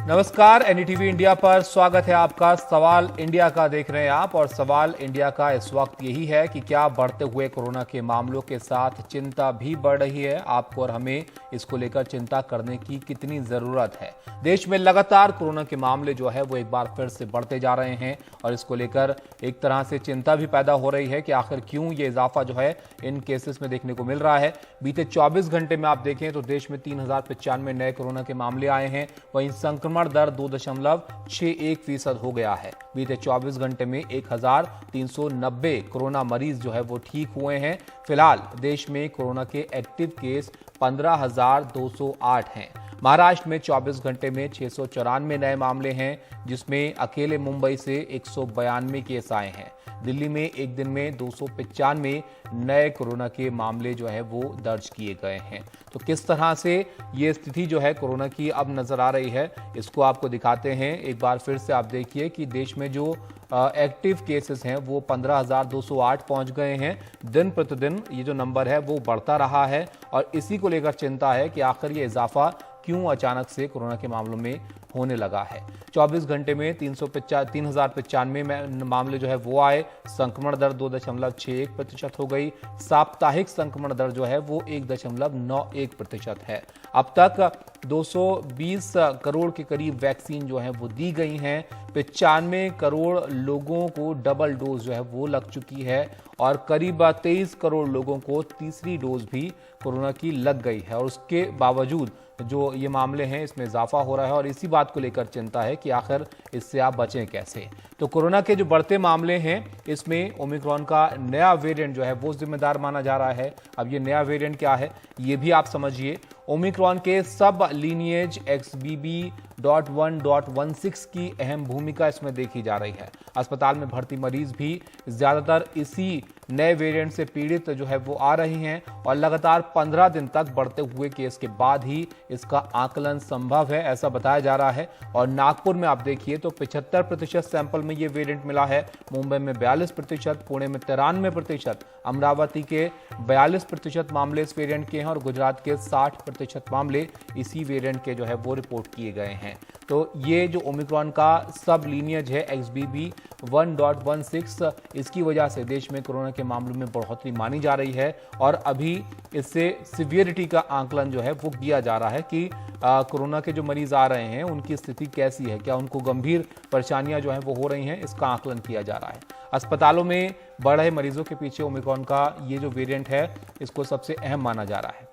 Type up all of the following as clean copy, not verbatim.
नमस्कार, NDTV India पर स्वागत है आपका। सवाल इंडिया का देख रहे हैं आप, और सवाल इंडिया का इस वक्त यही है कि क्या बढ़ते हुए कोरोना के मामलों के साथ चिंता भी बढ़ रही है? आपको और हमें इसको लेकर चिंता करने की कितनी जरूरत है? देश में लगातार कोरोना के मामले जो है वो एक बार फिर से बढ़ते जा रहे हैं, और इसको लेकर एक तरह से चिंता भी पैदा हो रही है कि आखिर क्यों ये इजाफा जो है इन केसेस में देखने को मिल रहा है। बीते 24 घंटे में आप देखें तो देश में 3095 नए कोरोना के मामले आए हैं। वहीं संक्रमण दर 2.61% हो गया है। बीते 24 घंटे में 1390 कोरोना मरीज जो है वो ठीक हुए हैं। फिलहाल देश में कोरोना के एक्टिव केस 15,208 हैं। महाराष्ट्र में 24 घंटे में 694 नए मामले हैं, जिसमें अकेले मुंबई से 192 केस आए हैं। दिल्ली में एक दिन में 295 नए कोरोना के मामले जो है वो दर्ज किए गए हैं। तो किस तरह से ये स्थिति जो है कोरोना की अब नजर आ रही है, इसको आपको दिखाते हैं। एक बार फिर से आप देखिए कि देश में जो एक्टिव केसेस हैं वो 15,208 पहुंच गए हैं। दिन प्रतिदिन ये जो नंबर है वो बढ़ता रहा है, और इसी को लेकर चिंता है कि आखिर ये इजाफा क्यों अचानक से कोरोना के मामलों में होने लगा है। 24 घंटे में 3,095 मामले जो है वो आए। संक्रमण दर 2.61% हो गई। साप्ताहिक संक्रमण दर जो है वो 1.91% है। अब तक 220 करोड़ के करीब वैक्सीन जो है वो दी गई हैं। 95 करोड़ लोगों को डबल डोज जो है वो लग चुकी है, और करीब 23 करोड़ लोगों को तीसरी डोज भी कोरोना की लग गई है। और उसके बावजूद जो ये मामले हैं इसमें इजाफा हो रहा है, और इसी बात को लेकर चिंता है कि आखिर इससे आप बचें कैसे। तो कोरोना के जो बढ़ते मामले हैं इसमें ओमिक्रॉन का नया वेरिएंट जो है वो जिम्मेदार माना जा रहा है। अब ये नया वेरिएंट क्या है ये भी आप समझिए। ओमिक्रॉन के सब लीनिएज XBB.1.16 की अहम भूमिका इसमें देखी जा रही है। अस्पताल में भर्ती मरीज भी ज्यादातर इसी नए वेरिएंट से पीड़ित जो है वो आ रही हैं, और लगातार 15 दिन तक बढ़ते हुए केस के बाद ही इसका आकलन संभव है, ऐसा बताया जा रहा है। और नागपुर में आप देखिए तो 75% सैंपल में ये वेरिएंट मिला है। मुंबई में 42%, पुणे में 93%, अमरावती के 42% मामले इस वेरिएंट के हैं, और गुजरात के 60% मामले इसी वेरिएंट के जो है वो रिपोर्ट किए गए हैं। तो ये जो ओमिक्रॉन का सब लीनिएज है XBB.1.16, इसकी वजह से देश में कोरोना के मामलों में बढ़ोतरी मानी जा रही है, और अभी इससे सिवियरिटी का आकलन जो है वो किया जा रहा है कि कोरोना के जो मरीज आ रहे हैं उनकी स्थिति कैसी है, क्या उनको गंभीर परेशानियां जो है वो हो रही हैं, इसका आकलन किया जा रहा है। अस्पतालों में बढ़ रहे मरीजों के पीछे ओमिक्रॉन का ये जो वेरिएंट है इसको सबसे अहम माना जा रहा है।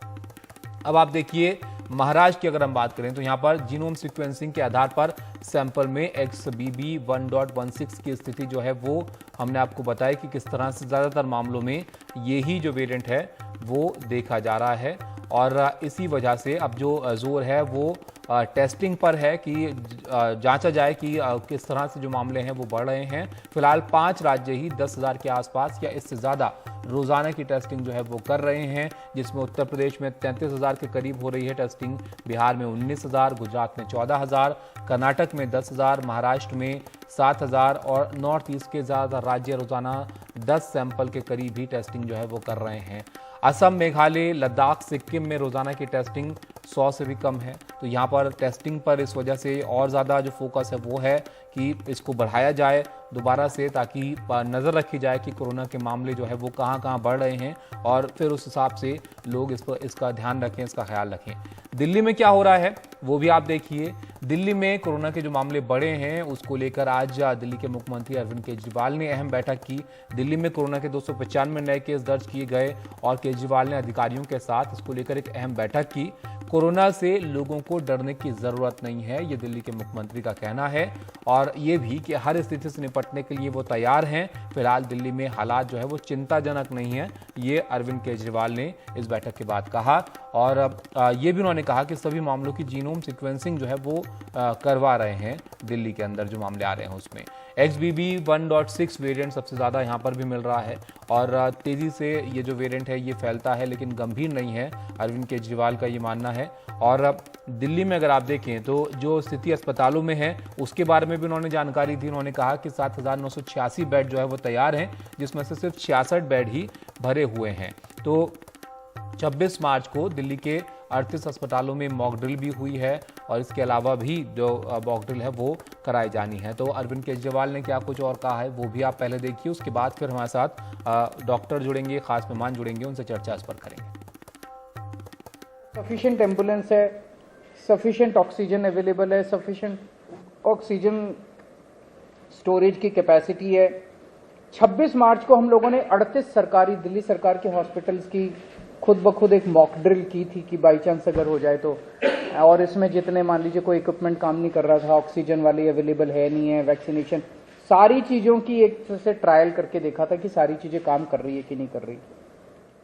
अब आप देखिए महाराष्ट्र की अगर हम बात करें तो यहाँ पर जीनोम सीक्वेंसिंग के आधार पर सैंपल में XBB.1.16 की स्थिति जो है वो हमने आपको बताया कि किस तरह से ज़्यादातर मामलों में यही जो वेरिएंट है वो देखा जा रहा है, और इसी वजह से अब जो जोर है वो टेस्टिंग पर है कि जांचा जाए कि किस तरह से जो मामले हैं वो बढ़ रहे हैं। फिलहाल 5 राज्य ही 10,000 के आसपास या इससे ज़्यादा रोजाना की टेस्टिंग जो है वो कर रहे हैं, जिसमें उत्तर प्रदेश में 33,000 के करीब हो रही है टेस्टिंग, बिहार में 19,000, गुजरात में 14,000, कर्नाटक में 10,000, महाराष्ट्र में 7,000, और नॉर्थ ईस्ट के ज़्यादातर राज्य रोजाना 10 सैंपल के करीब ही टेस्टिंग जो है वो कर रहे हैं। असम, मेघालय, लद्दाख, सिक्किम में रोजाना की टेस्टिंग 100 से भी कम है। तो यहाँ पर टेस्टिंग पर इस वजह से और ज़्यादा जो फोकस है वो है कि इसको बढ़ाया जाए दोबारा से, ताकि नज़र रखी जाए कि कोरोना के मामले जो है वो कहाँ कहाँ बढ़ रहे हैं, और फिर उस हिसाब से लोग इसका ध्यान रखें, इसका ख्याल रखें। दिल्ली में क्या हो रहा है वो भी आप देखिए। दिल्ली में कोरोना के जो मामले बढ़े हैं उसको लेकर आज दिल्ली के मुख्यमंत्री अरविंद केजरीवाल ने अहम बैठक की। दिल्ली में कोरोना के 295 नए केस दर्ज किए गए, और केजरीवाल ने अधिकारियों के साथ इसको लेकर एक अहम बैठक की। कोरोना से लोगों को डरने की जरूरत नहीं है, ये दिल्ली के मुख्यमंत्री का कहना है, और ये भी कि हर स्थिति से निपटने के लिए वो तैयार हैं। फिलहाल दिल्ली में हालात जो है वो चिंताजनक नहीं है, ये अरविंद केजरीवाल ने इस बैठक के बाद कहा। और ये भी उन्होंने कहा कि सभी मामलों की जीनोम सीक्वेंसिंग जो है वो करवा रहे हैं दिल्ली के अंदर जो मामले आ रहे हैं उसमें। XBB.1.6 वेरिएंट सबसे ज़्यादा यहाँ पर भी मिल रहा है, और तेज़ी से ये जो वेरिएंट है ये फैलता है, लेकिन गंभीर नहीं है, अरविंद केजरीवाल का ये मानना है। और दिल्ली में अगर आप देखें तो जो स्थिति अस्पतालों में है उसके बारे में भी उन्होंने जानकारी दी। उन्होंने कहा कि 7,986 बेड जो है वो तैयार हैं, जिसमें से सिर्फ 66 बेड ही भरे हुए हैं। तो 26 मार्च को दिल्ली के 38 अस्पतालों में मॉक ड्रिल भी हुई है और इसके अलावा भी जो मॉक ड्रिल है वो कराई जानी है। तो अरविंद केजरीवाल ने क्या कुछ और कहा है वो भी आप पहले देखिए, उसके बाद फिर हमारे साथ डॉक्टर जुड़ेंगे, खास मेहमान जुड़ेंगे, उनसे चर्चा इस पर करेंगे। सफिशिएंट एम्बुलेंस है, सफिशिएंट ऑक्सीजन अवेलेबल है, सफिशिएंट ऑक्सीजन स्टोरेज की कैपेसिटी है। 26 मार्च को हम लोगों ने 38 सरकारी दिल्ली सरकार के हॉस्पिटल्स की खुद ब खुद एक मॉक ड्रिल की थी कि बाई चांस अगर हो जाए तो, और इसमें जितने मान लीजिए कोई इक्विपमेंट काम नहीं कर रहा था, ऑक्सीजन वाली अवेलेबल है नहीं है, वैक्सीनेशन, सारी चीजों की एक तरह से ट्रायल करके देखा था कि सारी चीजें काम कर रही है कि नहीं कर रही।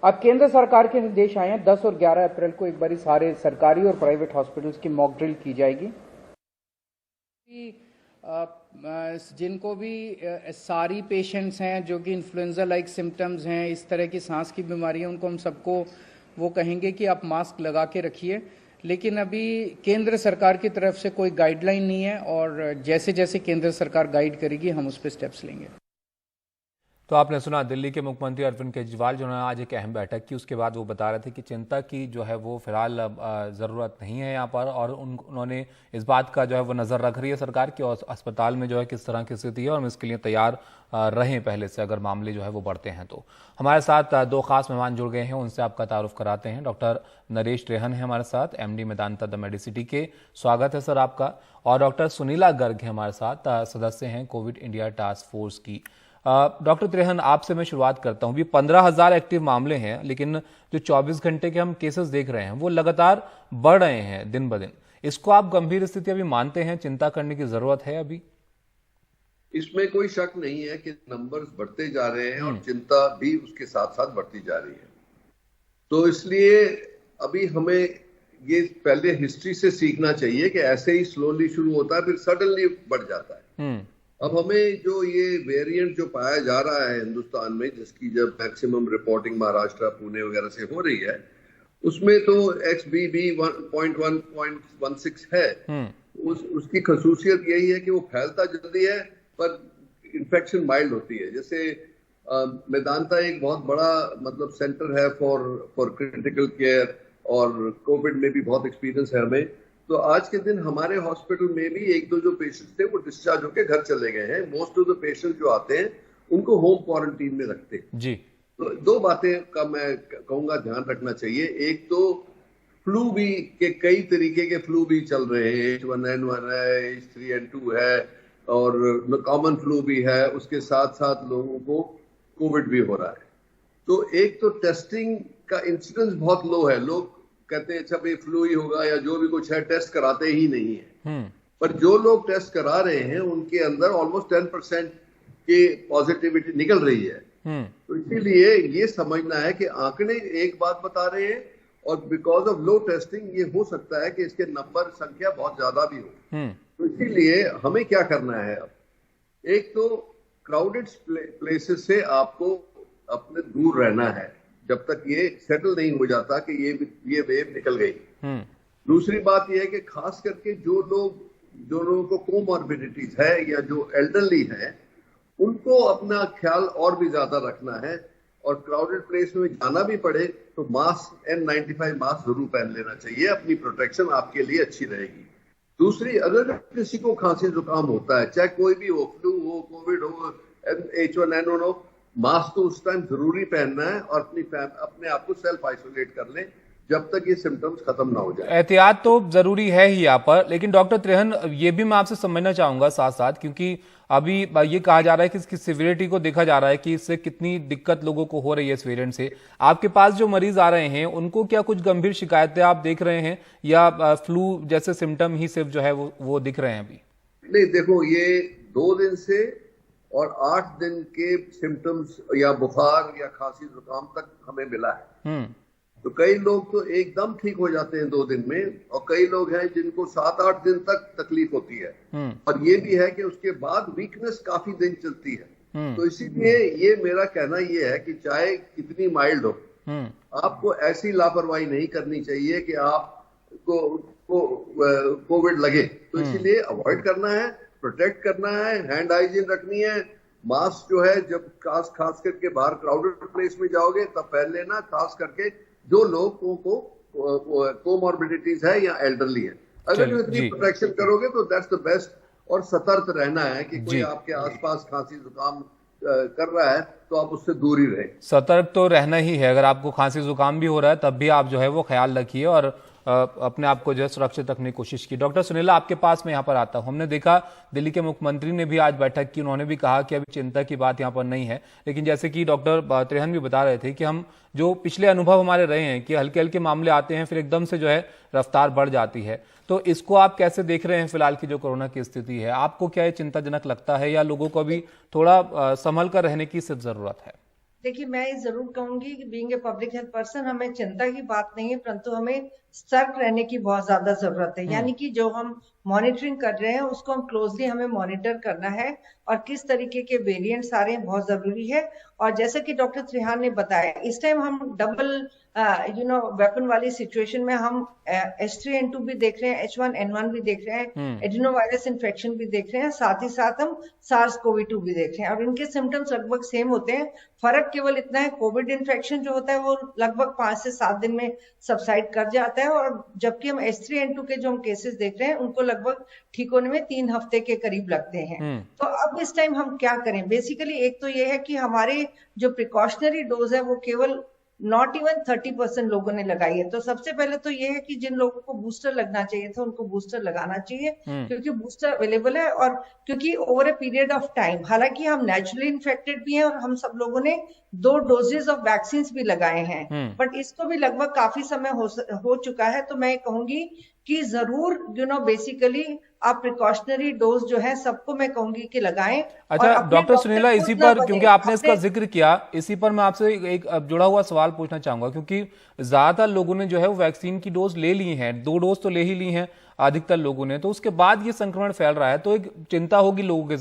अब केंद्र सरकार के निर्देश आए हैं 10 और 11 अप्रैल को एक बारी सारे सरकारी और प्राइवेट हॉस्पिटल्स की मॉक ड्रिल की जाएगी। जिनको भी सारी पेशेंट्स हैं जो कि इन्फ्लुएंजा लाइक सिम्टम्स हैं, इस तरह की सांस की बीमारी है, उनको हम सबको वो कहेंगे कि आप मास्क लगा के रखिए। लेकिन अभी केंद्र सरकार की तरफ से कोई गाइडलाइन नहीं है और जैसे जैसे केंद्र सरकार गाइड करेगी हम उस पर स्टेप्स लेंगे। तो आपने सुना दिल्ली के मुख्यमंत्री अरविंद केजरीवाल जिन्होंने आज एक अहम बैठक की, उसके बाद वो बता रहे थे कि चिंता की जो है वो फिलहाल ज़रूरत नहीं है यहाँ पर, और उन्होंने इस बात का जो है वो नज़र रख रही है सरकार की और अस्पताल में जो है किस तरह की स्थिति है और हम इसके लिए तैयार रहें पहले से अगर मामले जो है वो बढ़ते हैं तो। हमारे साथ दो खास मेहमान जुड़ गए हैं, उनसे आपका तारुफ कराते हैं। डॉक्टर नरेश त्रेहन है हमारे साथ, MD मेदांता द मेडिसिटी के, स्वागत है सर आपका। और डॉक्टर सुनीला गर्ग है हमारे साथ, सदस्य हैं कोविड इंडिया टास्क फोर्स की। डॉक्टर त्रेहन, आपसे मैं शुरुआत करता हूं। भी 15,000 एक्टिव मामले हैं, लेकिन जो 24 घंटे के हम केसेस देख रहे हैं वो लगातार बढ़ रहे हैं दिन ब दिन। इसको आप गंभीर स्थिति अभी मानते हैं, चिंता करने की जरूरत है अभी? इसमें कोई शक नहीं है कि नंबर्स बढ़ते जा रहे हैं और चिंता भी उसके साथ साथ बढ़ती जा रही है। तो इसलिए अभी हमें ये पहले हिस्ट्री से सीखना चाहिए कि ऐसे ही स्लोली शुरू होता है फिर सडनली बढ़ जाता है। अब हमें जो ये वेरिएंट जो पाया जा रहा है हिंदुस्तान में, जिसकी जब मैक्सिमम रिपोर्टिंग महाराष्ट्र, पुणे वगैरह से हो रही है, उसमें तो XBB 1.1.16 है। उसकी खसूसियत यही है कि वो फैलता जल्दी है पर इन्फेक्शन माइल्ड होती है। जैसे मेदांता एक बहुत बड़ा मतलब सेंटर है फॉर क्रिटिकल केयर और कोविड में भी बहुत एक्सपीरियंस है हमें। तो आज के दिन हमारे हॉस्पिटल में भी एक दो जो पेशेंट्स थे वो डिस्चार्ज होकर घर चले गए हैं। मोस्ट ऑफ द पेशेंट जो आते हैं उनको होम क्वारंटीन में रखते हैं जी। तो दो बातें का मैं कहूंगा ध्यान रखना चाहिए। एक तो फ्लू भी के कई तरीके के फ्लू भी चल रहे हैं, H1N1 है, H3N2 है और कॉमन फ्लू भी है, उसके साथ साथ लोगों को कोविड भी हो रहा है। तो एक तो टेस्टिंग का इंसिडेंस बहुत लो है। लोग कहते हैं अच्छा भाई फ्लू ही होगा या जो भी कुछ है, टेस्ट कराते ही नहीं है। पर जो लोग टेस्ट करा रहे हैं उनके अंदर ऑलमोस्ट 10% की पॉजिटिविटी निकल रही है। तो इसीलिए ये समझना है कि आंकड़े एक बात बता रहे हैं और बिकॉज ऑफ लो टेस्टिंग ये हो सकता है कि इसके नंबर संख्या बहुत ज्यादा भी हो। तो इसीलिए हमें क्या करना है अब, एक तो क्राउडेड प्लेसेस से आपको अपने दूर रहना है जब तक ये सेटल नहीं हो जाता कि ये वेव निकल गई। दूसरी बात ये है कि खास करके जो लोगों को कोमॉर्बिडिटीज है या जो एल्डरली है उनको अपना ख्याल और भी ज्यादा रखना है और क्राउडेड प्लेस में जाना भी पड़े तो मास्क N95 मास्क जरूर पहन लेना चाहिए। अपनी प्रोटेक्शन आपके लिए अच्छी रहेगी। दूसरी, अगर किसी को खांसी जुकाम होता है, चाहे कोई भी हो, फ्लू हो, कोविड हो, H1N1 हो, मास्क तो उस टाइम जरूरी पहनना है और अपने आप को सेल्फ आइसोलेट कर लें जब तक ये सिम्टम्स खत्म ना हो जाए। एहतियात तो जरूरी है ही यहाँ पर, लेकिन डॉक्टर त्रेहन ये भी मैं आपसे समझना चाहूंगा साथ साथ, क्योंकि अभी ये कहा जा रहा है कि इसकी सिवियरिटी को देखा जा रहा है कि इससे कितनी दिक्कत लोगों को हो रही है इस वेरिएंट से। आपके पास जो मरीज आ रहे हैं उनको क्या कुछ गंभीर शिकायतें आप देख रहे हैं या फ्लू जैसे सिम्टम ही सिर्फ जो है वो दिख रहे हैं अभी? नहीं, देखो ये 2 दिन से और 8 दिन के सिम्टम्स या बुखार या खांसी जुकाम तक हमें मिला है। तो कई लोग तो एकदम ठीक हो जाते हैं 2 दिन में और कई लोग हैं जिनको 7-8 दिन तक तकलीफ होती है और ये भी है कि उसके बाद वीकनेस काफी दिन चलती है। तो इसीलिए ये मेरा कहना ये है कि चाहे कितनी माइल्ड हो, आपको ऐसी लापरवाही नहीं करनी चाहिए कि आपको कोविड लगे। तो इसीलिए अवॉइड करना है, प्रोटेक्ट करना है, हैंड हाइजीन रखनी है। मास्क जो है जब खास करके बाहर क्राउडेड प्लेस में जाओगे तब पहन लेना, खास करके जो लोगों को कोमॉर्बिडिटीज है या एल्डरली है। अगर जो इतनी प्रोटेक्शन करोगे तो दैट्स द बेस्ट। और सतर्क रहना है कि कोई आपके आसपास खांसी जुकाम कर रहा है तो आप उससे दूर ही रहें। सतर्क तो रहना ही है। अगर आपको खांसी जुकाम भी हो रहा है तब भी आप जो है वो ख्याल रखिए और अपने आप को जो है सुरक्षित रखने की कोशिश की। डॉक्टर सुनीला, आपके पास मैं यहाँ पर आता हूँ। हमने देखा दिल्ली के मुख्यमंत्री ने भी आज बैठक की, उन्होंने भी कहा कि अभी चिंता की बात यहाँ पर नहीं है, लेकिन जैसे कि डॉक्टर त्रेहन भी बता रहे थे कि हम जो पिछले अनुभव हमारे रहे हैं कि हल्के हल्के मामले आते हैं फिर एकदम से जो है रफ्तार बढ़ जाती है, तो इसको आप कैसे देख रहे हैं फिलहाल की जो कोरोना की स्थिति है? आपको क्या ये चिंताजनक लगता है या लोगों को भी थोड़ा संभल कर रहने की सिर्फ जरूरत है? देखिए, मैं ये जरूर कहूंगी कि being a public health person हमें चिंता की बात नहीं है, परंतु हमें सतर्क रहने की बहुत ज्यादा जरूरत है। यानी कि जो हम मॉनिटरिंग कर रहे हैं उसको हम क्लोजली हमें मॉनिटर करना है और किस तरीके के वेरिएंट्स आ रहे हैं बहुत जरूरी है। और जैसे कि डॉक्टर त्रेहान ने बताया, इस टाइम हम डबल वेपन वाली सिचुएशन में हम H3N2 भी देख रहे हैं, H1N1 भी देख रहे हैं, एडिनोवायरस इन्फेक्शन भी देख रहे हैं, साथ ही साथ हम SARS-CoV-2 भी देख रहे हैं और इनके सिम्टम्स लगभग सेम होते हैं। फर्क केवल इतना है, कोविड इन्फेक्शन जो होता है वो लगभग 5 से 7 दिन में सबसाइड कर जाता है और जबकि हम H3N2 के जो हम केसेस देख रहे हैं उनको लगभग ठीक होने में 3 हफ्ते के करीब लगते हैं। तो अब इस टाइम हम क्या करें? बेसिकली एक तो ये है कि हमारे जो प्रिकॉशनरी डोज है वो केवल नॉट इवन 30% लोगों ने लगाई है। तो सबसे पहले तो ये है कि जिन लोगों को बूस्टर लगना चाहिए था उनको बूस्टर लगाना चाहिए, क्योंकि बूस्टर अवेलेबल है और क्योंकि over a period of time, हालांकि हम नेचुरली इन्फेक्टेड भी हैं और हम सब लोगों ने 2 डोजेज ऑफ वैक्सीन भी लगाए हैं, बट इसको भी लगभग काफी समय हो चुका है। तो मैं कहूंगी कि जरूर बेसिकली आप प्रिकॉशनरी डोज जो है सबको मैं कहूंगी कि लगाएं। अच्छा डॉक्टर सुनीला, इसी पर क्योंकि आपने इसका जिक्र किया, इसी पर मैं आपसे एक जुड़ा हुआ सवाल पूछना चाहूंगा, क्योंकि ज्यादातर लोगों ने जो है वो वैक्सीन की डोज ले ली है, 2 डोज तो ले ही ली हैं अधिकतर लोगों ने, तो उसके बाद ये संक्रमण फैल रहा है तो एक चिंता होगी लोगों के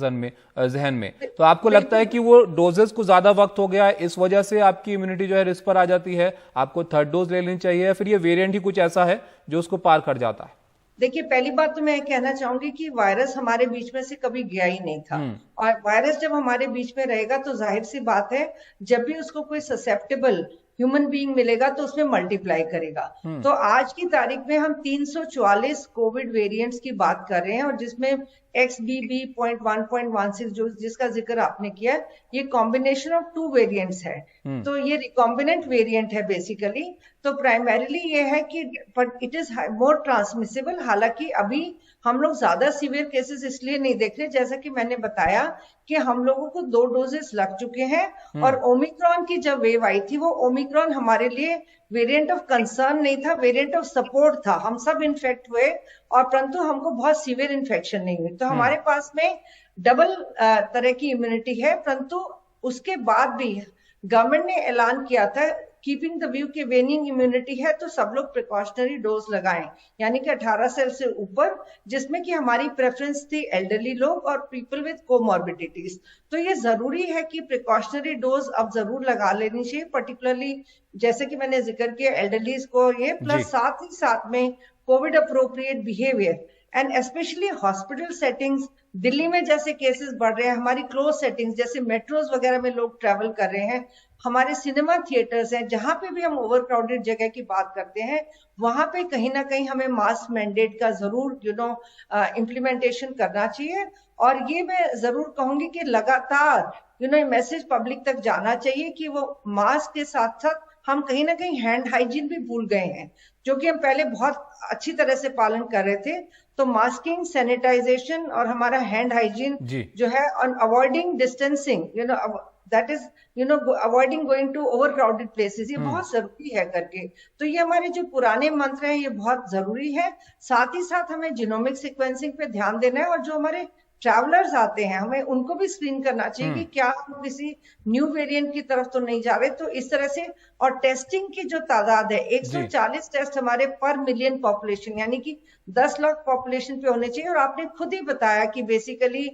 जहन में। तो आपको लगता है कि वो डोजेस को ज्यादा वक्त हो गया, इस वजह से आपकी इम्यूनिटी जो है रिस्क पर आ जाती है, आपको 3rd डोज ले लेनी चाहिए, या फिर ये वेरिएंट ही कुछ ऐसा है जो उसको पार कर जाता है? देखिए, पहली बात तो मैं कहना चाहूंगी कि वायरस हमारे बीच में से कभी गया ही नहीं था और वायरस जब हमारे बीच में रहेगा तो जाहिर सी बात है जब भी उसको कोई ससेप्टेबल ह्यूमन बीइंग मिलेगा तो उसमें मल्टीप्लाई करेगा। तो आज की तारीख में हम 344 कोविड वेरिएंट्स की बात कर रहे हैं और जिसमें XBB.1.16 जो जिसका जिक्र आपने किया, ये कॉम्बिनेशन ऑफ 2 वेरिएंट्स है। तो ये रिकॉम्बिनेंट वेरिएंट है बेसिकली। तो प्राइमरीली ये है कि but it is more transmissible. हालांकि अभी हम लोग ज्यादा सीवियर केसेस इसलिए नहीं देख रहे, जैसा कि मैंने बताया कि हम लोगों को 2 डोजेस लग चुके हैं और ओमिक्रॉन की जब वेव आई थी वो ओमिक्रॉन हमारे लिए वेरिएंट ऑफ कंसर्न नहीं था, वेरिएंट ऑफ सपोर्ट था। हम सब इन्फेक्ट हुए और परंतु हमको बहुत सीवियर इन्फेक्शन नहीं हुई। तो हमारे पास में डबल तरह की इम्यूनिटी है, परंतु उसके बाद भी गवर्नमेंट ने ऐलान किया था कीपिंग द व्यू की वेनिंग इम्यूनिटी है तो सब लोग प्रिकॉशनरी डोज लगाएं, यानी कि 18 साल से ऊपर, जिसमें कि हमारी प्रेफरेंस थी एल्डरली लोग और पीपल विद कोमॉर्बिडिटीज। तो ये जरूरी है कि प्रिकॉशनरी डोज अब जरूर लगा लेनी चाहिए, पर्टिकुलरली जैसे कि मैंने जिक्र किया एल्डरलीज को ये, प्लस साथ ही साथ में Covid appropriate behaviour and specially hospital settings. Delhi में जैसे केसेस बढ़ रहे हैं, हमारी क्लोज सेटिंग्स जैसे मेट्रोज वगैरह में लोग ट्रैवल कर रहे हैं, हमारे सिनेमा थिएटर्स हैं, जहां पे भी हम ओवर क्राउडेड जगह की बात करते हैं वहां पे कहीं ना कहीं हमें मास्क मैंडेट का जरूर इम्प्लीमेंटेशन करना चाहिए। और ये मैं जरूर कहूंगी कि लगातार मैसेज पब्लिक तक जाना चाहिए कि वो मास्क के साथ साथ हम कहीं ना कहीं हैंड हाइजीन भी भूल गए हैं, जो कि हम पहले बहुत अच्छी तरह से पालन कर रहे थे। तो मास्किंग, सैनिटाइजेशन और हमारा हैंड हाइजीन जो है, और avoiding distancing, that is avoiding going to over crowded places, ये बहुत जरूरी है करके। तो ये हमारे जो पुराने मंत्र हैं ये बहुत जरूरी है। साथ ही साथ हमें जीनोमिक सीक्वेंसिंग पे ध्यान देना है और जो हमारे ट्रैवलर्स आते हैं हमें उनको भी स्क्रीन करना चाहिए कि क्या हम किसी न्यू वेरिएंट की तरफ तो नहीं जा रहे। तो इस तरह से, और टेस्टिंग की जो तादाद है 140 टेस्ट हमारे पर मिलियन पॉपुलेशन, यानी कि 10 लाख पॉपुलेशन पे होने चाहिए। और आपने खुद ही बताया कि बेसिकली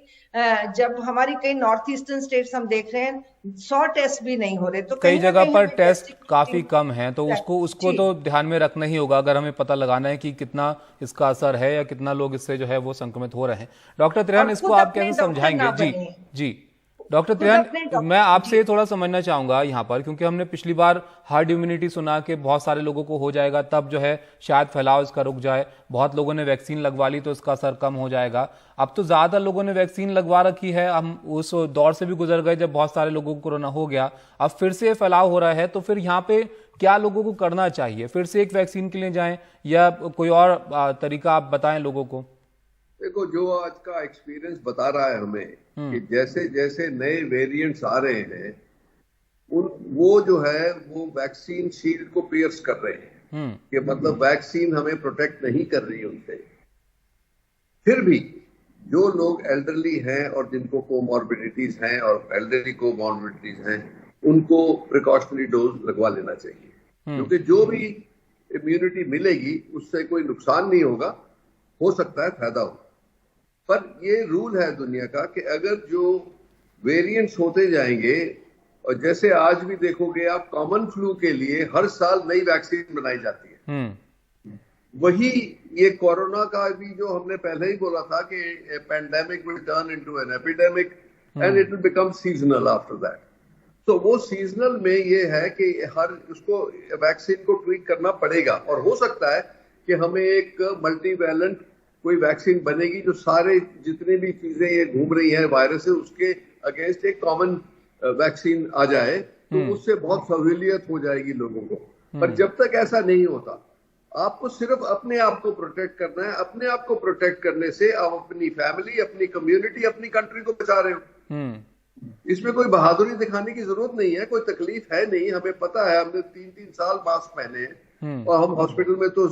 जब हमारी कई नॉर्थ ईस्टर्न स्टेट्स हम देख रहे हैं 100 टेस्ट भी नहीं हो रहे, तो कई जगह पर टेस्ट काफी कम है, तो उसको तो ध्यान में रखना ही होगा अगर हमें पता लगाना है कि कितना इसका असर है या कितना लोग इससे जो है वो संक्रमित हो रहे हैं। डॉक्टर त्रेहन, इसको आप कैसे समझाएंगे? जी डॉक्टर त्रियान, मैं आपसे थोड़ा समझना चाहूंगा यहाँ पर, क्योंकि हमने पिछली बार हार्ड इम्यूनिटी सुना कि बहुत सारे लोगों को हो जाएगा, तब जो है शायद फैलाव इसका रुक जाए। बहुत लोगों ने वैक्सीन लगवा ली तो इसका असर कम हो जाएगा। अब तो ज्यादा लोगों ने वैक्सीन लगवा रखी है, हम उस दौर से भी गुजर गए जब बहुत सारे लोगों को कोरोना हो गया। अब फिर से फैलाव हो रहा है, तो फिर यहाँ पे क्या लोगों को करना चाहिए? फिर से एक वैक्सीन के लिए जाएं या कोई और तरीका आप बताएं लोगों को? देखो, जो आज का एक्सपीरियंस बता रहा है हमें कि जैसे जैसे नए वेरिएंट्स आ रहे हैं वो जो है वो वैक्सीन शील्ड को पियर्स कर रहे हैं कि मतलब वैक्सीन हमें प्रोटेक्ट नहीं कर रही उनसे। फिर भी जो लोग एल्डरली हैं और जिनको कोमॉर्बिडिटीज हैं और एल्डरली कोमॉर्बिडिटीज हैं उनको प्रिकॉशनरी डोज लगवा लेना चाहिए, क्योंकि जो भी इम्यूनिटी मिलेगी उससे कोई नुकसान नहीं होगा, हो सकता है फायदा हो। पर ये रूल है दुनिया का कि अगर जो वेरिएंट्स होते जाएंगे, और जैसे आज भी देखोगे आप कॉमन फ्लू के लिए हर साल नई वैक्सीन बनाई जाती है, वही ये कोरोना का भी जो हमने पहले ही बोला था कि pandemic will turn into an epidemic and it will become seasonal after that. तो वो सीजनल में ये है कि हर उसको वैक्सीन को ट्वीक करना पड़ेगा, और हो सकता है कि हमें एक मल्टीवैलेंट कोई वैक्सीन बनेगी जो सारे जितनी भी चीजें ये घूम रही हैं वायरस है उसके अगेंस्ट एक कॉमन वैक्सीन आ जाए, तो उससे बहुत सहूलियत हो जाएगी लोगों को। पर जब तक ऐसा नहीं होता, आपको सिर्फ अपने आप को प्रोटेक्ट करना है। अपने आप को प्रोटेक्ट करने से आप अपनी फैमिली, अपनी कम्युनिटी, अपनी कंट्री को बचा रहे हो। इसमें कोई बहादुरी दिखाने की जरूरत नहीं है, कोई तकलीफ है नहीं। हमें पता है, हमने 3-3 साल मास्क पहने हैं और हम हॉस्पिटल में तो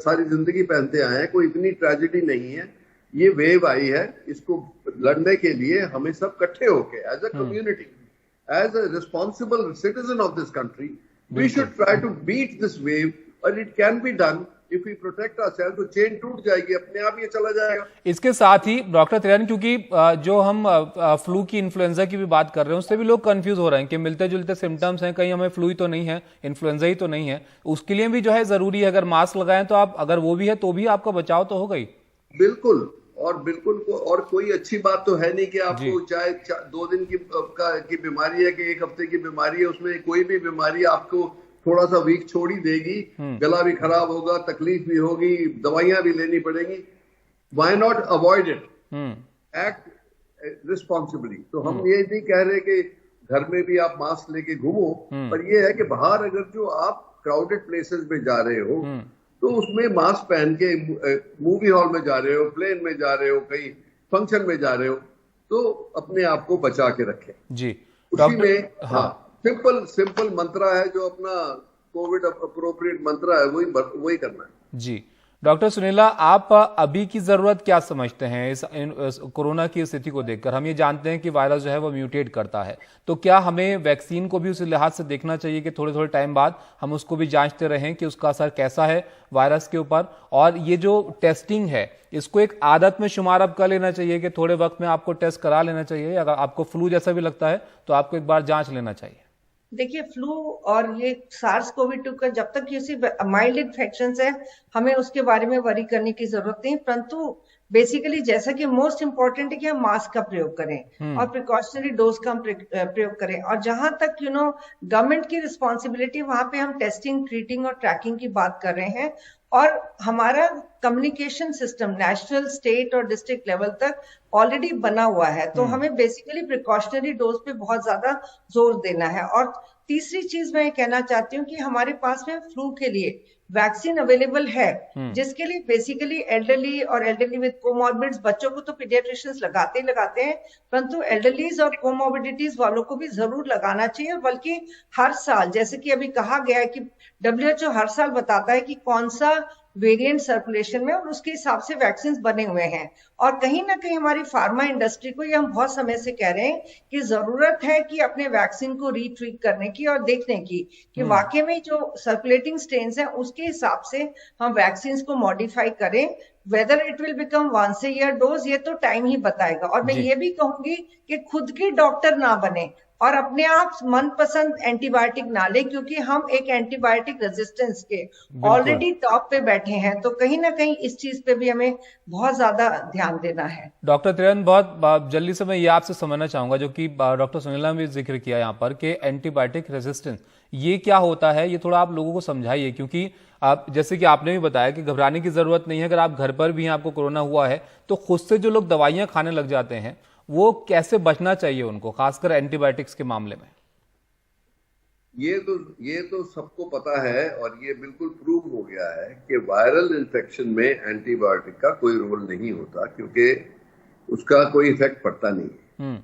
सारी जिंदगी पहनते आए हैं, कोई इतनी ट्रेजेडी नहीं है। ये वेव आई है, इसको लड़ने के लिए हमें सब इकट्ठे होके as a community, as a responsible citizen of this country, we should try to beat this wave, और it can be done if we protect ourselves. तो चेन टूट जाएगी, अपने आप ये चला जाएगा। इसके साथ ही डॉक्टर त्रियान, क्योंकि जो हम फ्लू की, इन्फ्लुएंजा की भी बात कर रहे हैं, उससे भी लोग कंफ्यूज हो रहे हैं कि मिलते जुलते सिम्टम्स हैं, कहीं हमें फ्लू ही तो नहीं है, इन्फ्लुएंजा ही तो नहीं है। उसके लिए भी जो है जरूरी है, अगर मास्क लगाएं तो आप, अगर वो भी है तो भी आपका बचाव तो होगा ही। बिल्कुल, और कोई अच्छी बात तो है नहीं कि आपको चाहे 2 दिन की बीमारी है कि 1 हफ्ते की बीमारी है, उसमें कोई भी बीमारी आपको थोड़ा सा वीक छोड़ ही देगी, गला भी खराब होगा, तकलीफ भी होगी, दवाइयां भी लेनी पड़ेगी। Why not avoid it, act responsibly. तो हम ये नहीं कह रहे कि घर में भी आप मास्क लेके घूमो, पर ये है कि बाहर अगर जो आप क्राउडेड प्लेसेस में जा रहे हो तो उसमें मास्क पहन के, मूवी हॉल में जा रहे हो, प्लेन में जा रहे हो, कहीं फंक्शन में जा रहे हो, तो अपने आप को बचा के रखें जी। उसी में सिंपल मंत्रा है जो अपना कोविड अप्रोप्रिएट मंत्रा है, वही करना है जी। डॉक्टर सुनीला, आप अभी की जरूरत क्या समझते हैं इस कोरोना की स्थिति को देखकर? हम ये जानते हैं कि वायरस जो है वो म्यूटेट करता है, तो क्या हमें वैक्सीन को भी उस लिहाज से देखना चाहिए कि थोड़े थोड़े टाइम बाद हम उसको भी जांचते रहें कि उसका असर कैसा है वायरस के ऊपर? और ये जो टेस्टिंग है, इसको एक आदत में शुमार अब कर लेना चाहिए कि थोड़े वक्त में आपको टेस्ट करा लेना चाहिए? अगर आपको फ्लू जैसा भी लगता है तो आपको एक बार जांच लेना चाहिए। देखिए, फ्लू और ये SARS-CoV-2 का जब तक ये सिर्फ माइल्ड इन्फेक्शन है, हमें उसके बारे में वरी करने की जरूरत नहीं। परंतु बेसिकली जैसा कि मोस्ट इम्पोर्टेंट है कि हम मास्क का प्रयोग करें और प्रिकॉशनरी डोज का हम प्रयोग करें। और जहां तक गवर्नमेंट की रिस्पॉन्सिबिलिटी, वहां पे हम टेस्टिंग, ट्रीटिंग और ट्रैकिंग की बात कर रहे हैं। और हमारा कम्युनिकेशन सिस्टम नेशनल, स्टेट और डिस्ट्रिक्ट लेवल तक ऑलरेडी बना हुआ है, तो हमें बेसिकली प्रिकॉशनरी डोज पे बहुत ज्यादा जोर देना है। और तीसरी चीज मैं कहना चाहती हूँ कि हमारे पास में फ्लू के लिए वैक्सीन अवेलेबल है, जिसके लिए बेसिकली एल्डरली और एल्डरली विद कोमॉर्बिड्स, बच्चों को तो पीडियाट्रिशियंस लगाते हैं, परंतु एल्डरलीज और कोमॉर्बिडिटीज वालों को भी जरूर लगाना चाहिए। बल्कि हर साल, जैसे कि अभी कहा गया है कि WHO हर साल बताता है कि कौन सा वेरिएंट सर्कुलेशन में, और उसके हिसाब से वैक्सीन बने हुए हैं। और कहीं ना कहीं हमारी फार्मा इंडस्ट्री को, ये हम बहुत समय से कह रहे हैं कि जरूरत है कि अपने वैक्सीन को रीट्वीक करने की और देखने की कि वाकई में जो सर्कुलेटिंग स्ट्रेन्स हैं उसके हिसाब से हम वैक्सीन को मॉडिफाई करें। Whether it will become once a year dose, ये तो टाइम ही बताएगा। और मैं ये भी कहूंगी कि खुद के डॉक्टर ना बने, और अपने आप मनपसंद एंटीबायोटिक ना लें, क्योंकि हम एक एंटीबायोटिक रेजिस्टेंस के ऑलरेडी टॉप पे बैठे हैं। तो कहीं ना कहीं इस चीज पे भी हमें बहुत ज्यादा ध्यान देना है। डॉक्टर त्रिहन, बहुत जल्दी से मैं ये आपसे समझना चाहूंगा, जो कि डॉक्टर सुनीला ने भी जिक्र किया यहाँ पर, कि एंटीबायोटिक रेजिस्टेंस ये क्या होता है, ये थोड़ा आप लोगों को समझाइए। क्योंकि आप, जैसे कि आपने भी बताया कि घबराने की जरूरत नहीं है, अगर आप घर पर भी हैं, आपको कोरोना हुआ है, तो खुद से जो लोग दवाइयां खाने लग जाते हैं, वो कैसे बचना चाहिए उनको, खासकर एंटीबायोटिक्स के मामले में? ये तो सबको पता है और ये बिल्कुल प्रूव हो गया है कि वायरल इन्फेक्शन में एंटीबायोटिक का कोई रोल नहीं होता, क्योंकि उसका कोई इफेक्ट पड़ता नहीं।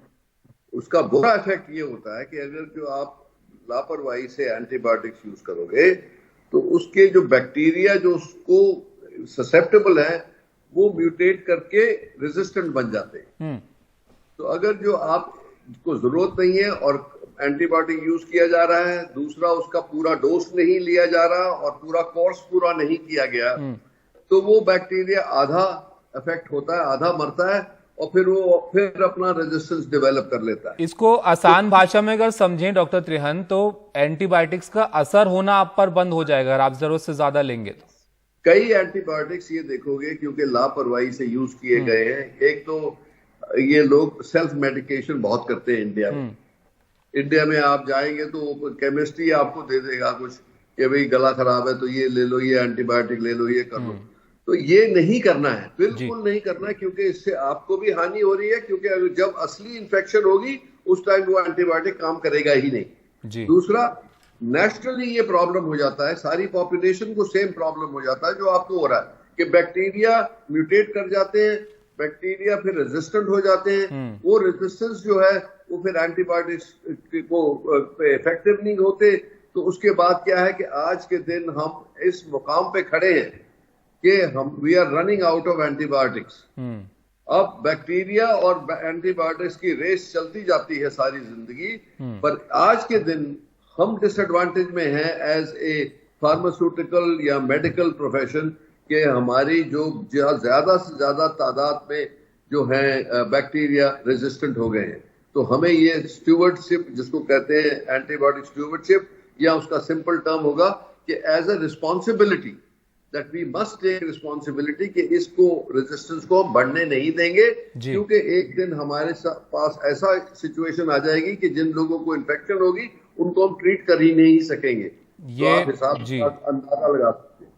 उसका बुरा इफेक्ट ये होता है कि अगर जो आप लापरवाही से एंटीबायोटिक्स यूज करोगे तो उसके जो बैक्टीरिया जो उसको ससेप्टेबल है वो म्यूटेट करके रेजिस्टेंट बन जाते हैं। तो अगर जो आपको जरूरत नहीं है और एंटीबायोटिक यूज किया जा रहा है, दूसरा उसका पूरा डोज नहीं लिया जा रहा और पूरा कोर्स पूरा नहीं किया गया, तो वो बैक्टीरिया आधा इफेक्ट होता है, आधा मरता है और फिर अपना रेजिस्टेंस डेवलप कर लेता है। इसको आसान भाषा में अगर समझें डॉक्टर त्रिहन, तो एंटीबायोटिक्स का असर होना आप पर बंद हो जाएगा अगर आप जरूरत से ज्यादा लेंगे तो। कई एंटीबायोटिक्स ये देखोगे क्योंकि लापरवाही से यूज किए गए हैं। एक तो ये लोग सेल्फ मेडिकेशन बहुत करते हैं इंडिया में। इंडिया में आप जाएंगे तो केमिस्ट्री आपको दे देगा कुछ कि भाई गला खराब है तो ये ले लो, ये एंटीबायोटिक ले लो, ये कर लो। तो ये नहीं करना है, बिल्कुल नहीं करना, क्योंकि इससे आपको भी हानि हो रही है, क्योंकि अगर जब असली इन्फेक्शन होगी उस टाइम वो एंटीबायोटिक काम करेगा ही नहीं। दूसरा, नेचुरली ये प्रॉब्लम हो जाता है, सारी पॉपुलेशन को सेम प्रॉब्लम हो जाता है जो आपको हो रहा है कि बैक्टीरिया म्यूटेट कर जाते हैं, बैक्टीरिया फिर रेजिस्टेंट हो जाते हैं। वो रेजिस्टेंस जो है वो फिर एंटीबायोटिक्स को इफेक्टिव नहीं होते। तो उसके बाद क्या है कि आज के दिन हम इस मुकाम पे खड़े हैं कि we are running out of antibiotics. अब बैक्टीरिया और एंटीबायोटिक्स की रेस चलती जाती है सारी जिंदगी, पर आज के दिन हम डिसएडवांटेज में हैं एज ए फार्मास्यूटिकल या मेडिकल प्रोफेशन कि हमारी जो ज्यादा से ज्यादा तादाद में जो है बैक्टीरिया रेजिस्टेंट हो गए हैं। तो हमें ये स्टूवर्डशिप जिसको कहते हैं एंटीबायोटिक स्टूवर्डशिप, या उसका सिंपल टर्म होगा कि as a responsibility that we must take responsibility कि इसको रेजिस्टेंस को हम बढ़ने नहीं देंगे, क्योंकि एक दिन हमारे पास ऐसा सिचुएशन आ जाएगी कि जिन लोगों को इन्फेक्शन होगी उनको हम ट्रीट कर ही नहीं सकेंगे। ये तो आप हिसाब से अंदाजा लगा सकते हैं।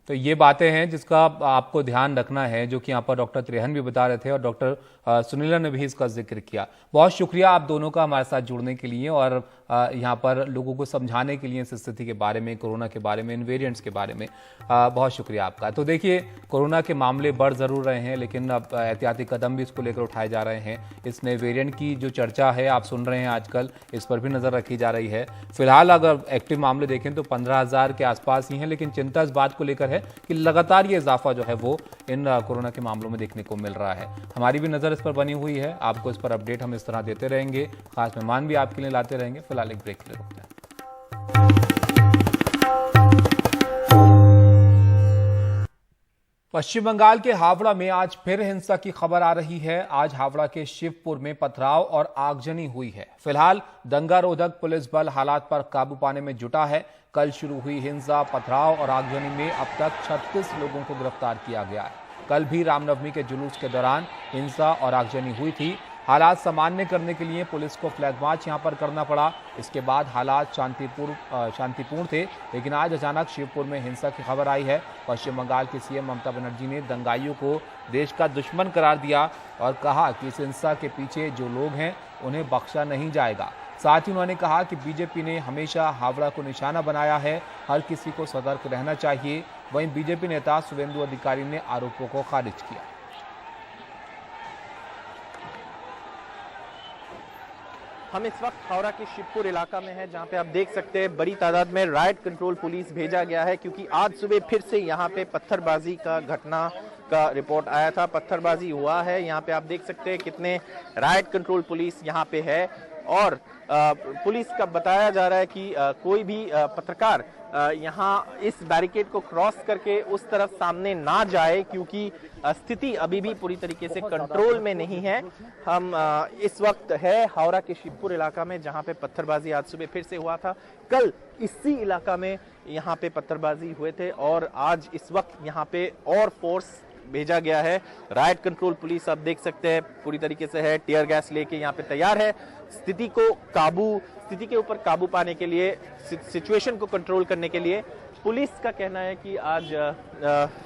तो ये बातें हैं जिसका आपको ध्यान रखना है, जो कि यहाँ पर डॉक्टर त्रिहन भी बता रहे थे और डॉक्टर सुनीला ने भी इसका जिक्र किया। बहुत शुक्रिया आप दोनों का हमारे साथ जुड़ने के लिए और यहाँ पर लोगों को समझाने के लिए इस स्थिति के बारे में, कोरोना के बारे में, इन वेरिएंट्स के बारे में बहुत शुक्रिया आपका। तो देखिए, कोरोना के मामले बढ़ जरूर रहे हैं, लेकिन अब एहतियाती कदम भी इसको लेकर उठाए जा रहे हैं। इस नए वेरिएंट की जो चर्चा है आप सुन रहे हैं आजकल, इस पर भी नजर रखी जा रही है। फिलहाल अगर एक्टिव मामले देखें तो 15,000 के आसपास ही हैं, लेकिन चिंता इस बात को लेकर है कि लगातार ये इजाफा जो है वो इन कोरोना के मामलों में देखने को मिल रहा है। हमारी भी नजर इस पर बनी हुई है, आपको इस पर अपडेट हम इस तरह देते रहेंगे, खास मेहमान भी आपके लिए लाते रहेंगे। फिलहाल एक ब्रेक के लिए रुकते हैं। पश्चिम बंगाल के हावड़ा में आज फिर हिंसा की खबर आ रही है। आज हावड़ा के शिवपुर में पथराव और आगजनी हुई है। फिलहाल दंगा रोधक पुलिस बल हालात पर काबू पाने में जुटा है। कल शुरू हुई हिंसा, पथराव और आगजनी में अब तक 36 लोगों को गिरफ्तार किया गया है। कल भी रामनवमी के जुलूस के दौरान हिंसा और आगजनी हुई थी। हालात सामान्य करने के लिए पुलिस को फ्लैग मार्च यहां पर करना पड़ा। इसके बाद हालात शांतिपूर्ण थे, लेकिन आज अचानक शिवपुर में हिंसा की खबर आई है। पश्चिम बंगाल की सीएम ममता बनर्जी ने दंगाइयों को देश का दुश्मन करार दिया और कहा कि इस हिंसा के पीछे जो लोग हैं उन्हें बख्शा नहीं जाएगा। साथ ही उन्होंने कहा कि बीजेपी ने हमेशा हावड़ा को निशाना बनाया है, हर किसी को सतर्क रहना चाहिए। वहीं बीजेपी नेता शुवेंदु अधिकारी ने आरोपों को खारिज किया। हम इस वक्त हावड़ा के शिवपुर इलाका में हैं, जहां पे आप देख सकते हैं बड़ी तादाद में राइट कंट्रोल पुलिस भेजा गया है, क्योंकि आज सुबह फिर से यहां पे पत्थरबाजी का घटना का रिपोर्ट आया था। पत्थरबाजी हुआ है, यहां पे आप देख सकते हैं कितने राइट कंट्रोल पुलिस यहां पे है। और पुलिस का बताया जा रहा है कि कोई भी पत्रकार यहाँ इस बैरिकेड को क्रॉस करके उस तरफ सामने ना जाए, क्योंकि स्थिति अभी भी पूरी तरीके से कंट्रोल में नहीं है। हम इस वक्त है हावड़ा के शिवपुर इलाका में, जहाँ पे पत्थरबाजी आज सुबह फिर से हुआ था। कल इसी इलाका में यहाँ पे पत्थरबाजी हुए थे और आज इस वक्त यहाँ पे और फोर्स भेजा गया है। राइट कंट्रोल पुलिस आप देख सकते हैं पूरी तरीके से है, टीयर गैस लेके यहाँ पे तैयार है। स्थिति के ऊपर काबू पाने के लिए, सिचुएशन को कंट्रोल करने के लिए पुलिस का कहना है कि आज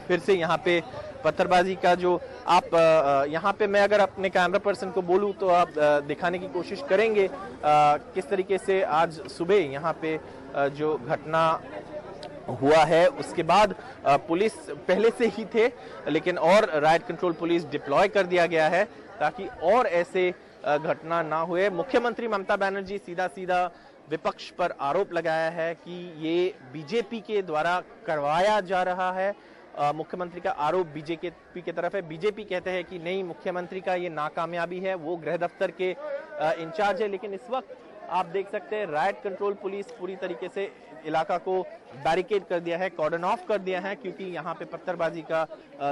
फिर से यहाँ पे पत्थरबाजी का जो आप यहाँ पे, मैं अगर अपने कैमरा पर्सन को बोलूँ तो आप दिखाने की कोशिश करेंगे किस तरीके से आज सुबह यहाँ पे जो घटना हुआ है। उसके बाद पुलिस पहले से ही थे, लेकिन और राइट कंट्रोल पुलिस डिप्लॉय कर दिया गया है ताकि और ऐसे घटना ना हुए। मुख्यमंत्री ममता बनर्जी सीधा विपक्ष पर आरोप लगाया है कि ये बीजेपी के द्वारा करवाया जा रहा है। मुख्यमंत्री का आरोप बीजेपी की तरफ है। बीजेपी कहते हैं कि नहीं, मुख्यमंत्री का ये नाकामयाबी है, वो गृह दफ्तर के इंचार्ज है। लेकिन इस वक्त आप देख सकते हैं राइट कंट्रोल पुलिस पूरी तरीके से इलाका को बैरिकेड कर दिया है, कॉर्डन ऑफ कर दिया है, क्योंकि यहाँ पे पत्थरबाजी का